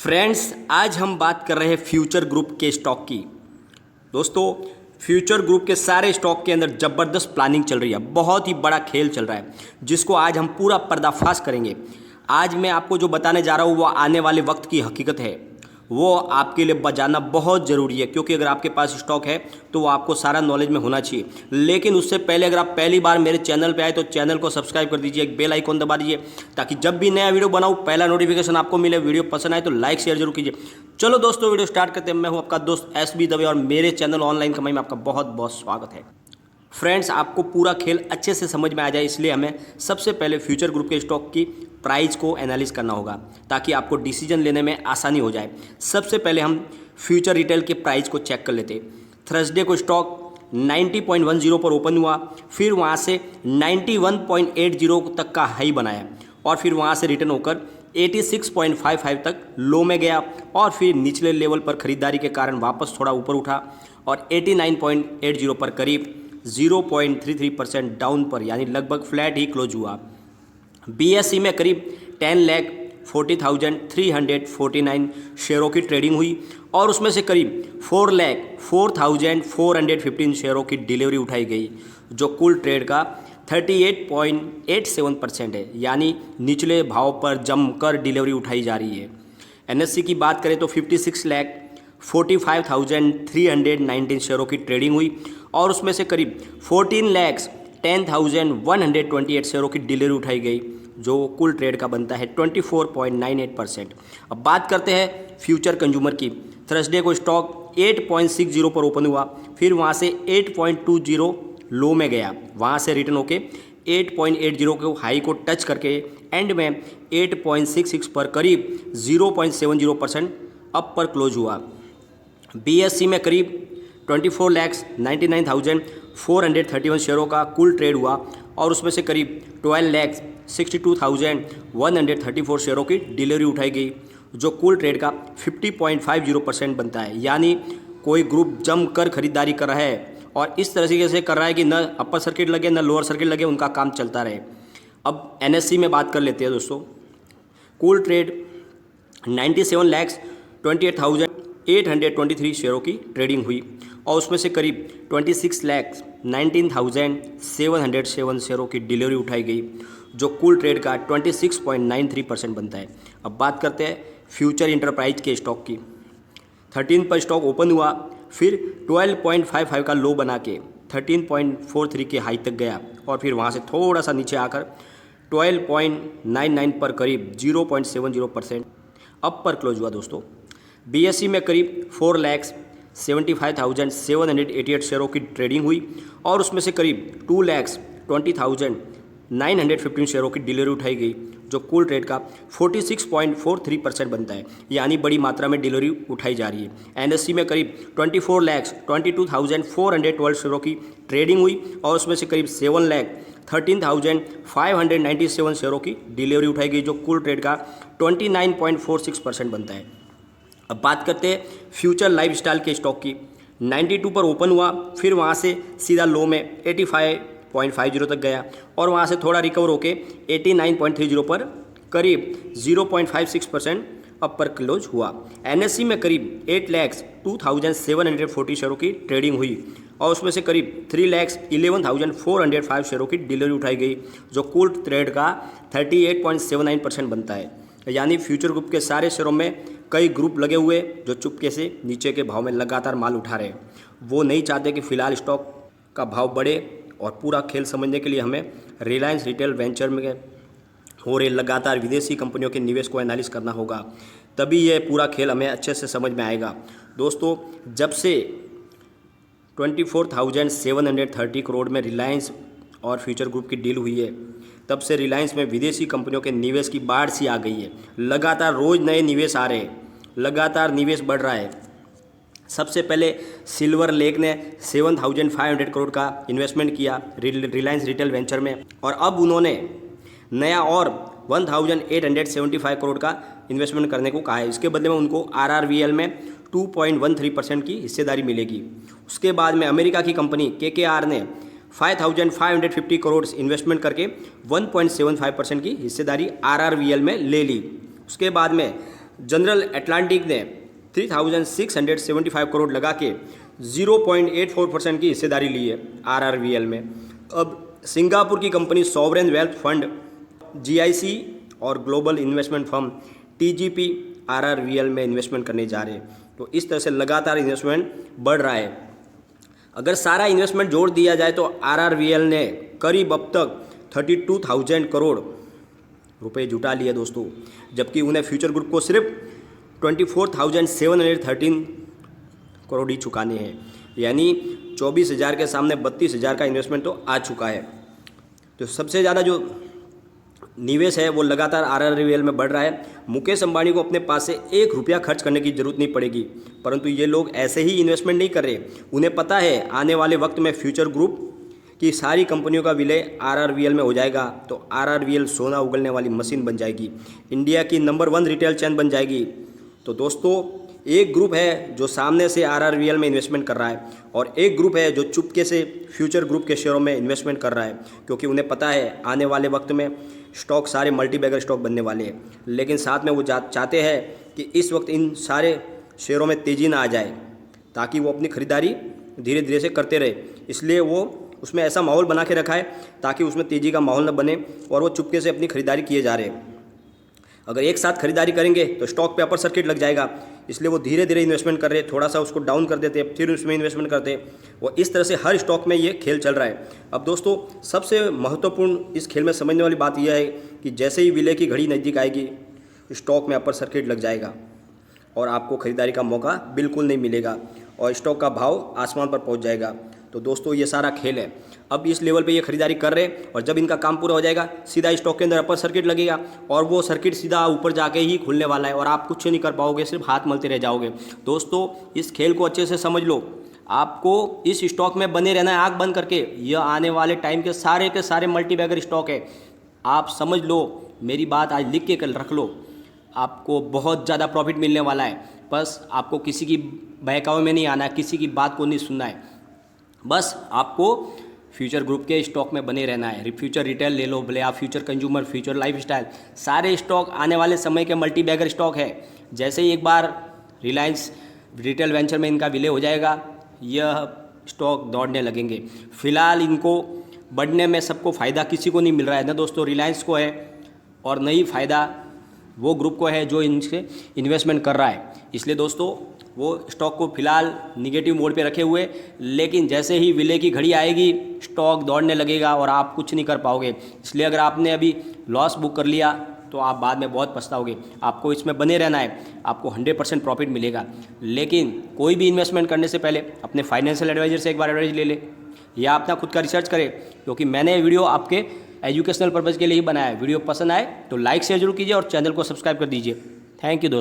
Friends, आज हम बात कर रहे हैं फ्यूचर ग्रुप के स्टॉक की। दोस्तों, फ्यूचर ग्रुप के सारे स्टॉक के अंदर ज़बरदस्त प्लानिंग चल रही है, बहुत ही बड़ा खेल चल रहा है जिसको आज हम पूरा पर्दाफाश करेंगे। आज मैं आपको जो बताने जा रहा हूँ वो आने वाले वक्त की हकीकत है, वो आपके लिए बजाना बहुत ज़रूरी है, क्योंकि अगर आपके पास स्टॉक है तो वो आपको सारा नॉलेज में होना चाहिए। लेकिन उससे पहले अगर आप पहली बार मेरे चैनल पे आए तो चैनल को सब्सक्राइब कर दीजिए, एक बेल आइकॉन दबा दीजिए ताकि जब भी नया वीडियो बनाऊँ पहला नोटिफिकेशन आपको मिले। वीडियो पसंद आए तो लाइक शेयर जरूर कीजिए। चलो दोस्तों, वीडियो स्टार्ट करते हैं। मैं हूँ आपका दोस्त SB दवे और मेरे चैनल ऑनलाइन कमाई में आपका बहुत बहुत स्वागत है। फ्रेंड्स, आपको पूरा खेल अच्छे से समझ में आ जाए इसलिए हमें सबसे पहले फ्यूचर ग्रुप के स्टॉक की प्राइस को एनालिस करना होगा ताकि आपको डिसीजन लेने में आसानी हो जाए। सबसे पहले हम फ्यूचर रिटेल के प्राइस को चेक कर लेते। थर्सडे को स्टॉक 90.10 पर ओपन हुआ, फिर वहाँ से 91.80 तक का हाई बनाया और फिर वहाँ से रिटर्न होकर 86.55 तक लो में गया और फिर निचले लेवल पर खरीदारी के कारण वापस थोड़ा ऊपर उठा और 89.80 पर करीब 0.33% डाउन पर, यानी लगभग फ्लैट ही क्लोज हुआ। BSE में करीब 10,40,349 शेयरों की ट्रेडिंग हुई और उसमें से करीब 4,04,415 शेयरों की डिलीवरी उठाई गई, जो कुल ट्रेड का 38.87% है, यानी निचले भाव पर जमकर डिलीवरी उठाई जा रही है। NSE की बात करें तो 56,45,319 शेयरों की ट्रेडिंग हुई और उसमें से करीब 14,10,128 शेयरों की डिलीवरी उठाई गई, जो कुल ट्रेड का बनता है 24.98%। अब बात करते हैं फ्यूचर कंज्यूमर की। थर्सडे को स्टॉक 8.60 पर ओपन हुआ, फिर वहाँ से 8.20 लो में गया, वहाँ से रिटर्न होके 8.80 के हाई को टच करके एंड में 8.66 पर करीब 0.70% अप पर क्लोज हुआ। BSE में करीब 24,99,431 शेयरों का कुल ट्रेड हुआ और उसमें से करीब 12,62,134 शेयरों की डिलीवरी उठाई गई, जो कुल ट्रेड का 50.50% बनता है, यानी कोई ग्रुप जमकर खरीदारी कर रहा है और इस तरीके से कर रहा है कि न अपर सर्किट लगे न लोअर सर्किट लगे, उनका काम चलता रहे। अब NSE में बात कर लेते हैं दोस्तों। कुल ट्रेड 97,28,823 शेयरों की ट्रेडिंग हुई और उसमें से करीब 26,19,707 शेयरों की डिलीवरी उठाई गई, जो कुल ट्रेड का 26.93% बनता है। अब बात करते हैं फ्यूचर इंटरप्राइज के स्टॉक की। 13 पर स्टॉक ओपन हुआ, फिर 12.55 का लो बना के 13.43 के हाई तक गया और फिर वहाँ से थोड़ा सा नीचे आकर 12.99 पर करीब 0.70% अप पर क्लोज हुआ दोस्तों। BSE में करीब 4,75,788 शेयरों की ट्रेडिंग हुई और उसमें से करीब 2,20,915 शेयरों की डिलीवरी उठाई गई, जो कुल ट्रेड का 46.43% बनता है, यानी बड़ी मात्रा में डिलीवरी उठाई जा रही है। NSE में करीब 24,22,412 शेयरों की ट्रेडिंग हुई और उसमें से करीब 7,13,597 शेयरों की डिलीवरी उठाई गई, जो कुल ट्रेड का 29.46% बनता है। अब बात करते हैं फ्यूचर लाइफस्टाइल के स्टॉक की। 92 पर ओपन हुआ, फिर वहाँ से सीधा लो में 85.50 तक गया और वहाँ से थोड़ा रिकवर होके 89.30 पर करीब 0.56% अप पर क्लोज हुआ। NSE में करीब 8,02,740 शेयरों की ट्रेडिंग हुई और उसमें से करीब 3,11,405 शेयरों की डिलीवरी उठाई गई, जो कुल ट्रेड का 38.79% बनता है, यानी फ्यूचर ग्रुप के सारे शेयरों में कई ग्रुप लगे हुए जो चुपके से नीचे के भाव में लगातार माल उठा रहे हैं। वो नहीं चाहते कि फ़िलहाल स्टॉक का भाव बढ़े और पूरा खेल समझने के लिए हमें रिलायंस रिटेल वेंचर में हो रहे लगातार विदेशी कंपनियों के निवेश को एनालिस करना होगा, तभी यह पूरा खेल हमें अच्छे से समझ में आएगा। दोस्तों, जब से 24,730 करोड़ में रिलायंस और फ्यूचर ग्रुप की डील हुई है, तब से रिलायंस में विदेशी कंपनियों के निवेश की बाढ़ सी आ गई है। लगातार रोज़ नए निवेश आ रहे हैं, लगातार निवेश बढ़ रहा है। सबसे पहले सिल्वर लेक ने 7,500 करोड़ का इन्वेस्टमेंट किया रिलायंस रिटेल वेंचर में और अब उन्होंने नया और 1,875 करोड़ का इन्वेस्टमेंट करने को कहा है। इसके बदले में उनको RRVL में 2.13% की हिस्सेदारी मिलेगी। उसके बाद में अमेरिका की कंपनी KKR ने 5,550 करोड़ इन्वेस्टमेंट करके 1.75% की हिस्सेदारी RRVL में ले ली। उसके बाद में जनरल अटलांटिक ने 3,675 करोड़ लगा के 0.84% की हिस्सेदारी ली है RRVL में। अब सिंगापुर की company sovereign wealth fund GIC और global investment firm TGP RRVL में इन्वेस्टमेंट करने जा रहे हैं। तो इस तरह से लगातार इन्वेस्टमेंट बढ़ रहा है। अगर सारा इन्वेस्टमेंट जोड़ दिया जाए तो RRVL ने करीब अब तक 32,000 करोड़ रुपए जुटा लिए दोस्तों, जबकि उन्हें फ्यूचर ग्रुप को सिर्फ 24,713 करोड़ ही चुकाने हैं, यानी 24,000 के सामने 32,000 का इन्वेस्टमेंट तो आ चुका है। तो सबसे ज़्यादा जो निवेश है वो लगातार RRVL में बढ़ रहा है। मुकेश अंबानी को अपने पास से 1 रुपया खर्च करने की ज़रूरत नहीं पड़ेगी, परंतु ये लोग ऐसे ही इन्वेस्टमेंट नहीं कर रहे। उन्हें पता है आने वाले वक्त में फ्यूचर ग्रुप की सारी कंपनियों का विलय RRVL में हो जाएगा, तो RRVL सोना उगलने वाली मशीन बन जाएगी, इंडिया की नंबर 1 रिटेल चेन बन जाएगी। तो दोस्तों, एक ग्रुप है जो सामने से RRVL में इन्वेस्टमेंट कर रहा है और एक ग्रुप है जो चुपके से फ्यूचर ग्रुप के शेयरों में इन्वेस्टमेंट कर रहा है, क्योंकि उन्हें पता है आने वाले वक्त में स्टॉक सारे मल्टीबैगर स्टॉक बनने वाले हैं। लेकिन साथ में वो चाहते हैं कि इस वक्त इन सारे शेयरों में तेज़ी ना आ जाए, ताकि वो अपनी खरीदारी धीरे धीरे से करते रहे। इसलिए वो उसमें ऐसा माहौल बना के रखा है ताकि उसमें तेज़ी का माहौल न बने और वो चुपके से अपनी खरीदारी किए जा रहे हैं। अगर एक साथ खरीदारी करेंगे तो स्टॉक पे अपर सर्किट लग जाएगा, इसलिए वो धीरे धीरे इन्वेस्टमेंट कर रहे हैं, थोड़ा सा उसको डाउन कर देते हैं, फिर उसमें इन्वेस्टमेंट करते हैं। वो इस तरह से हर स्टॉक में ये खेल चल रहा है। अब दोस्तों, सबसे महत्वपूर्ण इस खेल में समझने वाली बात यह है कि जैसे ही विलय की घड़ी नज़दीक आएगी, स्टॉक में अपर सर्किट लग जाएगा और आपको खरीदारी का मौका बिल्कुल नहीं मिलेगा और स्टॉक का भाव आसमान पर पहुँच जाएगा। तो दोस्तों, ये सारा खेल है। अब इस लेवल पे ये खरीदारी कर रहे हैं और जब इनका काम पूरा हो जाएगा, सीधा स्टॉक के अंदर अपर सर्किट लगेगा और वो सर्किट सीधा ऊपर जाके ही खुलने वाला है और आप कुछ नहीं कर पाओगे, सिर्फ हाथ मलते रह जाओगे। दोस्तों, इस खेल को अच्छे से समझ लो। आपको इस स्टॉक में बने रहना है आँख बंद करके। यह आने वाले टाइम के सारे मल्टीबैगर स्टॉक है। आप समझ लो, मेरी बात आज लिख के कल रख लो। आपको बहुत ज़्यादा प्रॉफिट मिलने वाला है। बस आपको किसी की बहकावे में नहीं आना है, किसी की बात को नहीं सुनना है। बस आपको फ्यूचर ग्रुप के स्टॉक में बने रहना है। फ्यूचर रिटेल ले लो, भले आप फ्यूचर कंज्यूमर, फ्यूचर लाइफस्टाइल, सारे स्टॉक आने वाले समय के मल्टीबैगर स्टॉक है। जैसे ही एक बार रिलायंस रिटेल वेंचर में इनका विलय हो जाएगा, यह स्टॉक दौड़ने लगेंगे। फिलहाल इनको बढ़ने में सबको फ़ायदा किसी को नहीं मिल रहा है ना दोस्तों, रिलायंस को है और नहीं फ़ायदा वो ग्रुप को है जो इनसे इन्वेस्टमेंट कर रहा है। इसलिए दोस्तों, वो स्टॉक को फिलहाल निगेटिव मोड पे रखे हुए, लेकिन जैसे ही विलय की घड़ी आएगी, स्टॉक दौड़ने लगेगा और आप कुछ नहीं कर पाओगे। इसलिए अगर आपने अभी लॉस बुक कर लिया तो आप बाद में बहुत पछताओगे। आपको इसमें बने रहना है, आपको 100% प्रॉफिट मिलेगा। लेकिन कोई भी इन्वेस्टमेंट करने से पहले अपने फाइनेंशियल एडवाइजर से एक बार एडवाइस ले ले या अपना खुद का रिसर्च करें, क्योंकि मैंने वीडियो आपके एजुकेशनल पर्पज़ के लिए ही बनाया है। वीडियो पसंद आए तो लाइक शेयर जरूर कीजिए और चैनल को सब्सक्राइब कर दीजिए। थैंक यू दोस्तों।